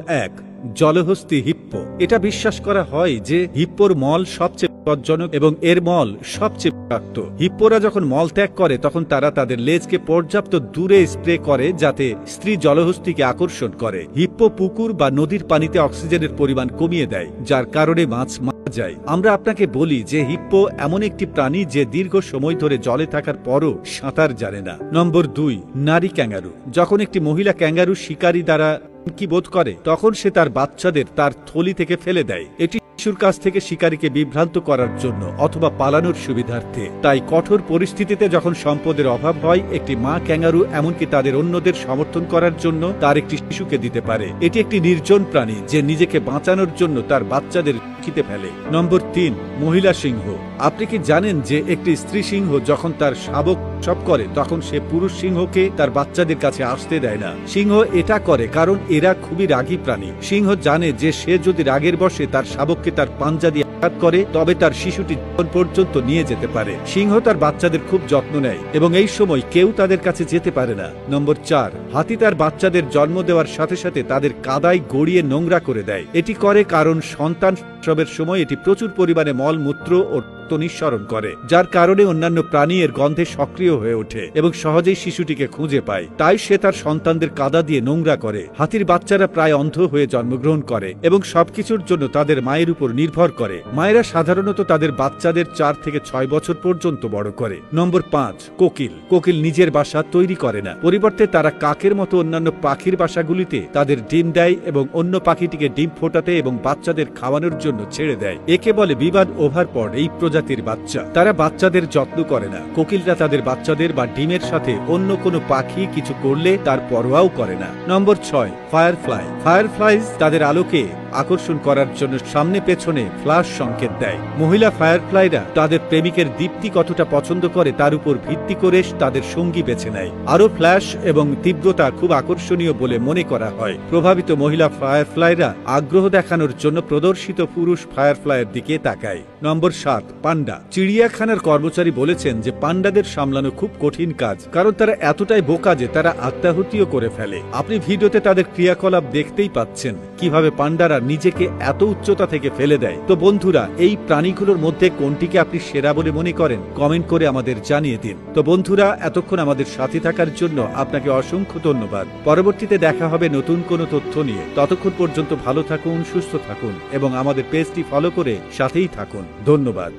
1, জলহস্তী hippo. এটা বিশ্বাস করা হয় যে হিপ্পোর মল সবচেয়ে বিপজ্জনক এবং এর মল সবচেয়ে বিষাক্ত। হিপ্পোরা যখন মল ত্যাগ করে তখন তারা তাদের লেজকে পর্যাপ্ত দূরে স্প্রে করে যাতে স্ত্রী জলহস্তীকে আকর্ষণ করে। হিপ্পো পুকুর বা নদীর পানিতে অক্সিজেনের পরিমাণ কমিয়ে দেয়, যার কারণে মাছ মারা যায়। আমরা আপনাকে বলি যে হিপ্পো এমন একটি প্রাণী যে দীর্ঘ সময় ধরে জলে থাকার পরও সাঁতার জানে না। নম্বর 2, নারী ক্যাঙ্গারু। যখন একটি মহিলা ক্যাঙ্গারু শিকারী দ্বারা কি বোধ করে তখন সে তার বাচ্চাদের তার থলি থেকে ফেলে দেয়, এটি শিশুর কাছ থেকে শিকারীকে বিভ্রান্ত করার জন্য অথবা পালানোর সুবিধার্থে। তাই কঠোর পরিস্থিতিতে যখন সম্পদের অভাব হয়, একটি মা ক্যাঙ্গারু এমনকি তাদের অন্যদের সমর্থন করার জন্য তার একটি শিশুকে দিতে পারে। এটি একটি নির্জন প্রাণী যে নিজেকে বাঁচানোর জন্য তার বাচ্চাদের ঝুঁকিতে ফেলে। নম্বর 3, মহিলা সিংহ। আপনি কি জানেন যে একটি স্ত্রী সিংহ যখন তার শাবক সব করে তখন সে পুরুষ সিংহকে তার বাচ্চাদের কাছে আসতে দেয় না? সিংহ এটা করে কারণ এরা খুবই রাগী প্রাণী। সিংহ জানে যে সে যদি রাগের বশে তার শাবককে তার পাঞ্জা দিয়ে আঘাত করে তবে তার শিশুটি জীবন পর্যন্ত নিয়ে যেতে পারে। সিংহ তার বাচ্চাদের খুব যত্ন নেয় এবং এই সময় কেউ তাদের কাছে যেতে পারে না। নম্বর 4, হাতি তার বাচ্চাদের জন্ম দেওয়ার সাথে সাথে তাদের কাদায় গড়িয়ে নোংরা করে দেয়। এটি করে কারণ সন্তান প্রসবের সময় এটি প্রচুর পরিমাণে মলমূত্র ও নিঃসরণ করে, যার কারণে অন্যান্য প্রাণী এর গন্ধে সক্রিয় হয়ে ওঠে এবং সহজেই শিশুটিকে খুঁজে পায়। তাই সে তার সন্তানদের কাদা দিয়ে নোংরা করে। হাতির বাচ্চারা প্রায় অন্ধ হয়ে জন্মগ্রহণ করে এবং সবকিছুর জন্য তাদের মায়ের উপর নির্ভর করে। মায়েরা সাধারণত তাদের বাচ্চাদের 4 থেকে 6 বছর পর্যন্ত বড় করে। নম্বর 5, কোকিল। কোকিল নিজের বাসা তৈরি করে না, পরিবর্তে তারা কাকের মতো অন্যান্য পাখির বাসাগুলিতে তাদের ডিম দেয় এবং অন্য পাখিটিকে ডিম ফোটাতে এবং বাচ্চাদের খাওয়ানোর জন্য ছেড়ে দেয়। একে বলে বিবাদ ওভারপড। এই প্রজাতির বাচ্চা তারা বাচ্চাদের যত্ন করে না। কোকিলরা তাদের বাচ্চাদের বা ডিমের সাথে অন্য কোনো পাখি কিছু করলে তার পরোয়াও করে না। নম্বর 6, ফায়ারফ্লাই। ফায়ারফ্লাইজ তাদের আলোকে আকর্ষণ করার জন্য সামনে পেছনে ফ্ল্যাশ সংকেত দেয়। মহিলা ফায়ারফ্লাইরা তাদের প্রেমিকের দীপ্তি কতটা পছন্দ করে তার উপর ভিত্তি করে তাদের সঙ্গী বেছে নেয়। আরো ফ্ল্যাশ এবং তীব্রতা খুব আকর্ষণীয় বলে মনে করা হয়। প্রভাবিত মহিলা ফায়ারফ্লাইরা আগ্রহ দেখানোর জন্য প্রদর্শিত পুরুষ ফায়ারফ্লাইয়ের দিকে তাকায়। নম্বর 7, পান্ডা। চিড়িয়াখানার কর্মচারী বলেছেন যে পান্ডাদের সামলানো খুব কঠিন কাজ, কারণ তারা এতটাই বোকা যে তারা আত্মাহুতিও করে ফেলে। আপনি ভিডিওতে তাদের ক্রিয়াকলাপ দেখতেই পাচ্ছেন কিভাবে পান্ডারা নিজেকে এত উচ্চতা থেকে ফেলে দেয়। তো বন্ধুরা, এই প্রাণীগুলোর মধ্যে কোনটিকে আপনি সেরা বলে মনে করেন কমেন্ট করে আমাদের জানিয়ে দিন। তো বন্ধুরা, এতক্ষণ আমাদের সাথে থাকার জন্য আপনাকে অসংখ্য ধন্যবাদ। পরবর্তীতে দেখা হবে নতুন কোনো তথ্য নিয়ে। ততক্ষণ পর্যন্ত ভালো থাকুন, সুস্থ থাকুন এবং আমাদের পেজটি ফলো করে সাথেই থাকুন। ধন্যবাদ।